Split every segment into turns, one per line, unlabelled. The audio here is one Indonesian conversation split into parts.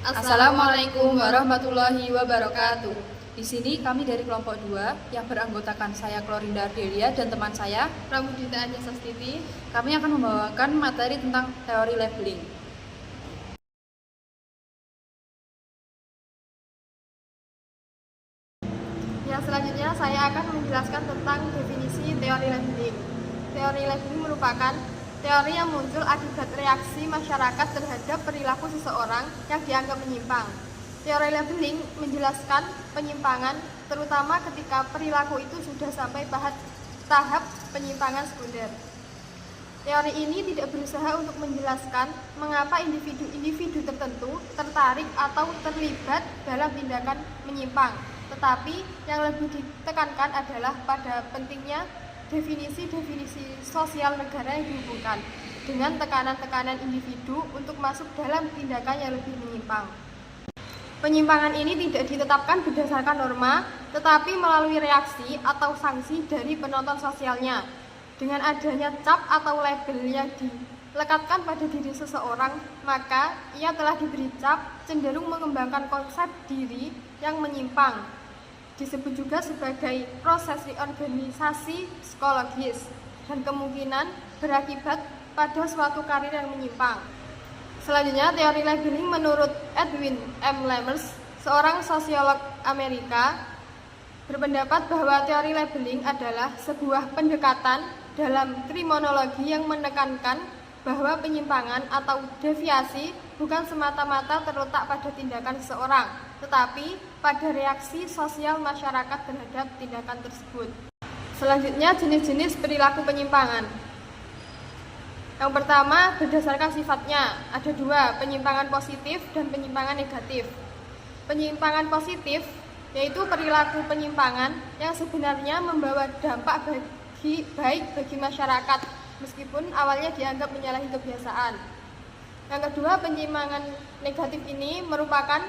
Assalamualaikum warahmatullahi wabarakatuh. Di sini kami dari kelompok 2 yang beranggotakan saya Klorinda Ardelia dan teman saya
Pramudita Anja Sastiti.
Kami akan membawakan materi tentang teori labeling.
Yang selanjutnya saya akan menjelaskan tentang definisi teori labeling. Teori labeling merupakan teori yang muncul akibat reaksi masyarakat terhadap perilaku seseorang yang dianggap menyimpang. Teori labeling menjelaskan penyimpangan, terutama ketika perilaku itu sudah sampai tahap penyimpangan sekunder. Teori ini tidak berusaha untuk menjelaskan mengapa individu-individu tertentu tertarik atau terlibat dalam tindakan menyimpang, tetapi yang lebih ditekankan adalah pada pentingnya definisi-definisi sosial negara yang dihubungkan dengan tekanan-tekanan individu untuk masuk dalam tindakan yang lebih menyimpang. Penyimpangan ini tidak ditetapkan berdasarkan norma, tetapi melalui reaksi atau sanksi dari penonton sosialnya. Dengan adanya cap atau label yang dilekatkan pada diri seseorang, maka ia telah diberi cap cenderung mengembangkan konsep diri yang menyimpang. Disebut juga sebagai proses reorganisasi psikologis dan kemungkinan berakibat pada suatu karir yang menyimpang. Selanjutnya, teori labeling menurut Edwin M. Lemers, seorang sosiolog Amerika, berpendapat bahwa teori labeling adalah sebuah pendekatan dalam kriminologi yang menekankan bahwa penyimpangan atau deviasi bukan semata-mata terletak pada tindakan seseorang, tetapi pada reaksi sosial masyarakat terhadap tindakan tersebut. Selanjutnya, jenis-jenis perilaku penyimpangan. Yang pertama, berdasarkan sifatnya, ada dua, penyimpangan positif dan penyimpangan negatif. Penyimpangan positif yaitu perilaku penyimpangan yang sebenarnya membawa dampak baik bagi masyarakat, meskipun awalnya dianggap menyalahi kebiasaan. Yang kedua, penyimpangan negatif ini merupakan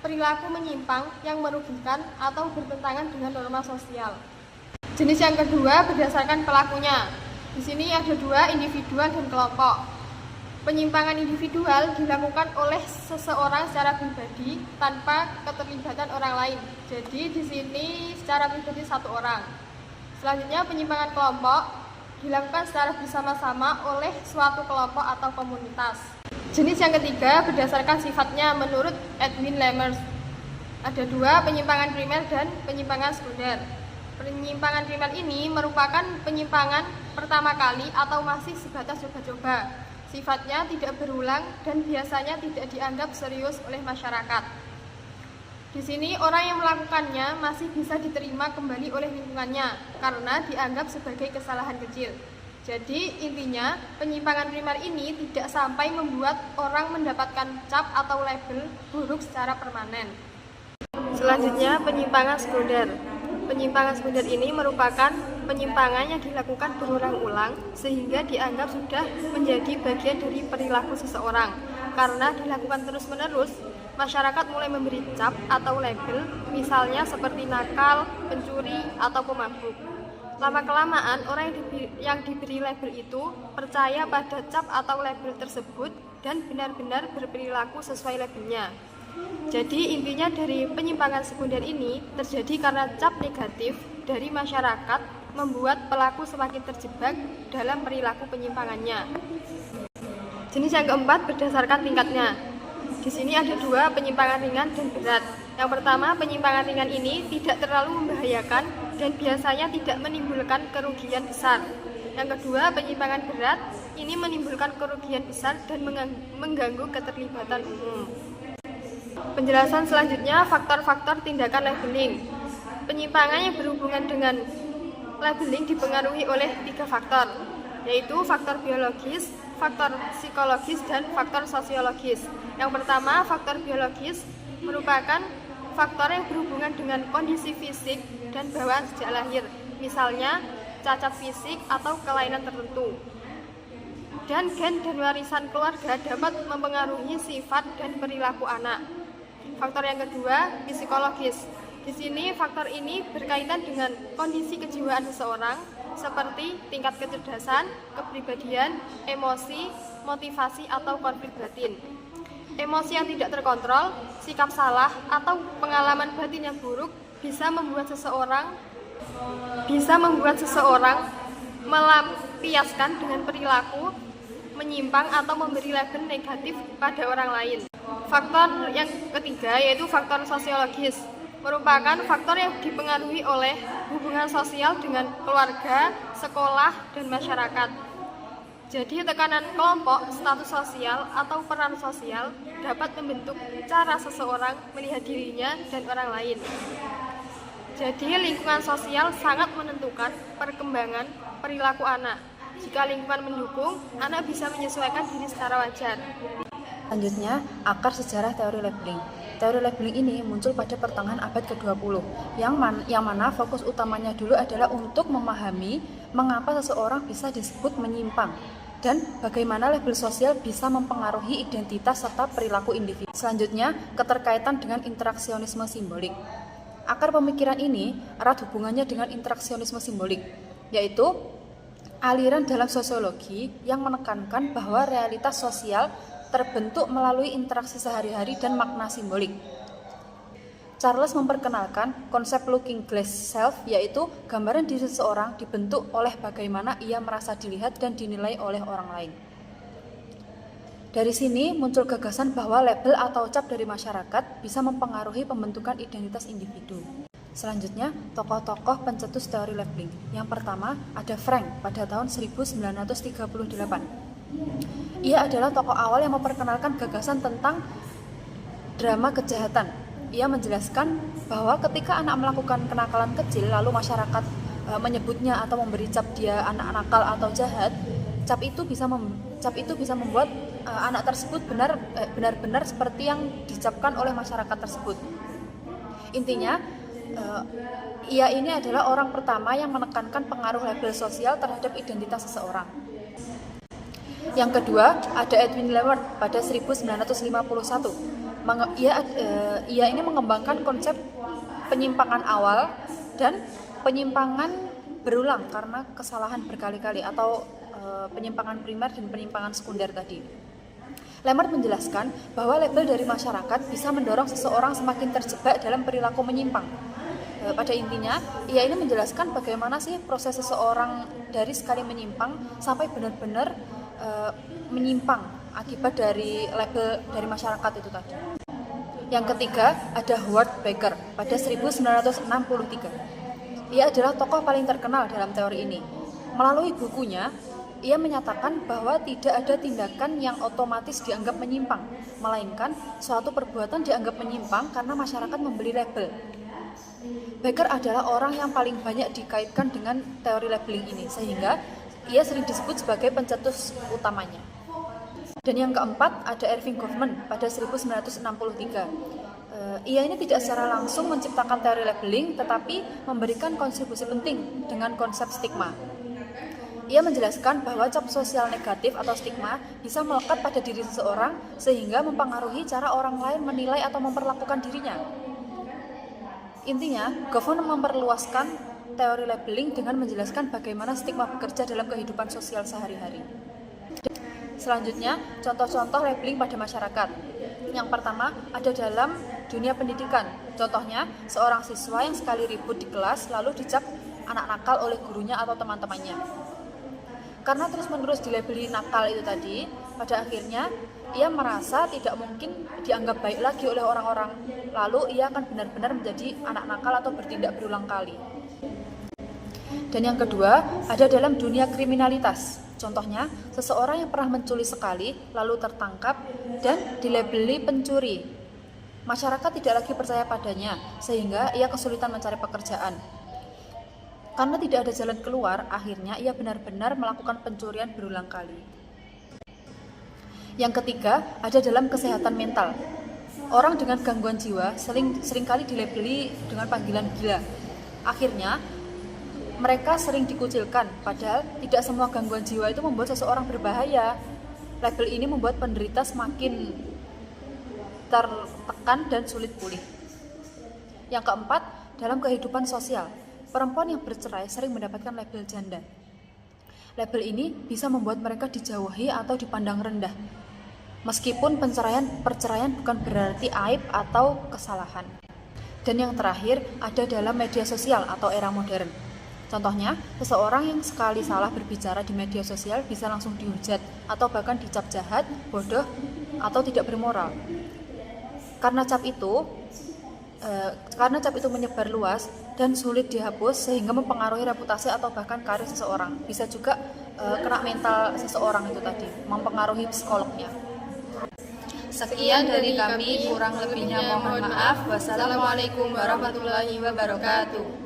perilaku menyimpang yang merugikan atau bertentangan dengan norma sosial. Jenis yang kedua berdasarkan pelakunya. Di sini ada dua, individual dan kelompok. Penyimpangan individual dilakukan oleh seseorang secara pribadi tanpa keterlibatan orang lain. Jadi di sini secara pribadi satu orang. Selanjutnya, penyimpangan kelompok dilakukan secara bersama-sama oleh suatu kelompok atau komunitas. Jenis yang ketiga berdasarkan sifatnya menurut Edwin Lemers. Ada dua, penyimpangan primer dan penyimpangan sekunder. Penyimpangan primer ini merupakan penyimpangan pertama kali atau masih sebatas coba-coba. Sifatnya tidak berulang dan biasanya tidak dianggap serius oleh masyarakat. Di sini orang yang melakukannya masih bisa diterima kembali oleh lingkungannya karena dianggap sebagai kesalahan kecil. Jadi intinya, penyimpangan primer ini tidak sampai membuat orang mendapatkan cap atau label buruk secara permanen. Selanjutnya, penyimpangan sekunder. Penyimpangan sekunder ini merupakan penyimpangan yang dilakukan berulang-ulang sehingga dianggap sudah menjadi bagian dari perilaku seseorang. Karena dilakukan terus-menerus, masyarakat mulai memberi cap atau label, misalnya seperti nakal, pencuri, atau pemabuk. Lama-kelamaan, orang yang diberi label itu percaya pada cap atau label tersebut dan benar-benar berperilaku sesuai labelnya. Jadi intinya dari penyimpangan sekunder ini terjadi karena cap negatif dari masyarakat membuat pelaku semakin terjebak dalam perilaku penyimpangannya. Jenis yang keempat berdasarkan tingkatnya. Di sini ada dua, penyimpangan ringan dan berat. Yang pertama, penyimpangan ringan ini tidak terlalu membahayakan dan biasanya tidak menimbulkan kerugian besar. Yang kedua, penyimpangan berat ini menimbulkan kerugian besar dan mengganggu keterlibatan umum. Penjelasan selanjutnya, faktor-faktor tindakan labeling. Penyimpangan yang berhubungan dengan labeling dipengaruhi oleh tiga faktor, yaitu faktor biologis, faktor psikologis, dan faktor sosiologis. Yang pertama, faktor biologis merupakan faktor yang berhubungan dengan kondisi fisik dan bawaan sejak lahir, misalnya cacat fisik atau kelainan tertentu. Dan gen dan warisan keluarga dapat mempengaruhi sifat dan perilaku anak. Faktor yang kedua, psikologis. Di sini faktor ini berkaitan dengan kondisi kejiwaan seseorang seperti tingkat kecerdasan, kepribadian, emosi, motivasi, atau konflik batin. Emosi yang tidak terkontrol, sikap salah, atau pengalaman batin yang buruk bisa membuat seseorang melampiaskan dengan perilaku menyimpang atau memberi label negatif pada orang lain. Faktor yang ketiga yaitu faktor sosiologis, merupakan faktor yang dipengaruhi oleh hubungan sosial dengan keluarga, sekolah, dan masyarakat. Jadi tekanan kelompok, status sosial, atau peran sosial dapat membentuk cara seseorang melihat dirinya dan orang lain. Jadi lingkungan sosial sangat menentukan perkembangan perilaku anak. Jika lingkungan mendukung, anak bisa menyesuaikan diri secara wajar.
Selanjutnya, akar sejarah teori labeling. Teori labeling ini muncul pada pertengahan abad ke-20, yang mana fokus utamanya dulu adalah untuk memahami mengapa seseorang bisa disebut menyimpang dan bagaimana label sosial bisa mempengaruhi identitas serta perilaku individu. Selanjutnya, keterkaitan dengan interaksionisme simbolik. Akar pemikiran ini erat hubungannya dengan interaksionisme simbolik, yaitu aliran dalam sosiologi yang menekankan bahwa realitas sosial terbentuk melalui interaksi sehari-hari dan makna simbolik. Charles memperkenalkan konsep looking glass self, yaitu gambaran diri seseorang dibentuk oleh bagaimana ia merasa dilihat dan dinilai oleh orang lain. Dari sini muncul gagasan bahwa label atau cap dari masyarakat bisa mempengaruhi pembentukan identitas individu. Selanjutnya, tokoh-tokoh pencetus teori labeling. Yang pertama ada Frank pada tahun 1938. Ia adalah tokoh awal yang memperkenalkan gagasan tentang drama kejahatan. Ia menjelaskan bahwa ketika anak melakukan kenakalan kecil lalu masyarakat menyebutnya atau memberi cap dia anak nakal atau jahat, cap itu bisa membuat anak tersebut benar-benar seperti yang dicapkan oleh masyarakat tersebut. Intinya, ia ini adalah orang pertama yang menekankan pengaruh label sosial terhadap identitas seseorang. Yang kedua, ada Edwin Lewert pada 1951. Ia ini mengembangkan konsep penyimpangan awal dan penyimpangan berulang karena kesalahan berkali-kali atau penyimpangan primer dan penyimpangan sekunder tadi. Lewert menjelaskan bahwa label dari masyarakat bisa mendorong seseorang semakin terjebak dalam perilaku menyimpang. Pada intinya, ia ini menjelaskan bagaimana sih proses seseorang dari sekali menyimpang sampai benar-benar menyimpang akibat dari label dari masyarakat itu tadi. Yang ketiga, ada Howard Baker pada 1963. Ia adalah tokoh paling terkenal dalam teori ini. Melalui bukunya, ia menyatakan bahwa tidak ada tindakan yang otomatis dianggap menyimpang, melainkan suatu perbuatan dianggap menyimpang karena masyarakat memberi label. Baker adalah orang yang paling banyak dikaitkan dengan teori labeling ini, sehingga ia sering disebut sebagai pencetus utamanya. Dan yang keempat, ada Erving Goffman pada 1963. Ia ini tidak secara langsung menciptakan teori labeling, tetapi memberikan kontribusi penting dengan konsep stigma. Ia menjelaskan bahwa cap sosial negatif atau stigma bisa melekat pada diri seseorang sehingga mempengaruhi cara orang lain menilai atau memperlakukan dirinya. Intinya, Goffman memperluaskan teori labeling dengan menjelaskan bagaimana stigma bekerja dalam kehidupan sosial sehari-hari. Selanjutnya, contoh-contoh labeling pada masyarakat. Yang pertama, ada dalam dunia pendidikan. Contohnya, seorang siswa yang sekali ribut di kelas lalu dicap anak nakal oleh gurunya atau teman-temannya. Karena terus-menerus dilabeli nakal itu tadi, pada akhirnya ia merasa tidak mungkin dianggap baik lagi oleh orang-orang. Lalu ia akan benar-benar menjadi anak nakal atau bertindak berulang kali. Dan yang kedua, ada dalam dunia kriminalitas. Contohnya, seseorang yang pernah mencuri sekali, lalu tertangkap dan dilabeli pencuri. Masyarakat tidak lagi percaya padanya, sehingga ia kesulitan mencari pekerjaan. Karena tidak ada jalan keluar, akhirnya ia benar-benar melakukan pencurian berulang kali. Yang ketiga, ada dalam kesehatan mental. Orang dengan gangguan jiwa seringkali dilabeli dengan panggilan gila. Akhirnya, mereka sering dikucilkan, padahal tidak semua gangguan jiwa itu membuat seseorang berbahaya. Label ini membuat penderita semakin tertekan dan sulit pulih. Yang keempat, dalam kehidupan sosial, perempuan yang bercerai sering mendapatkan label janda. Label ini bisa membuat mereka dijauhi atau dipandang rendah. Meskipun perceraian bukan berarti aib atau kesalahan. Dan yang terakhir ada dalam media sosial atau era modern. Contohnya, seseorang yang sekali salah berbicara di media sosial bisa langsung dihujat atau bahkan dicap jahat, bodoh, atau tidak bermoral. Karena cap itu menyebar luas dan sulit dihapus sehingga mempengaruhi reputasi atau bahkan karir seseorang. Bisa juga kena mental seseorang itu tadi, mempengaruhi psikolognya. Sekian dari kami, kurang lebihnya mohon maaf. Wassalamualaikum warahmatullahi wabarakatuh.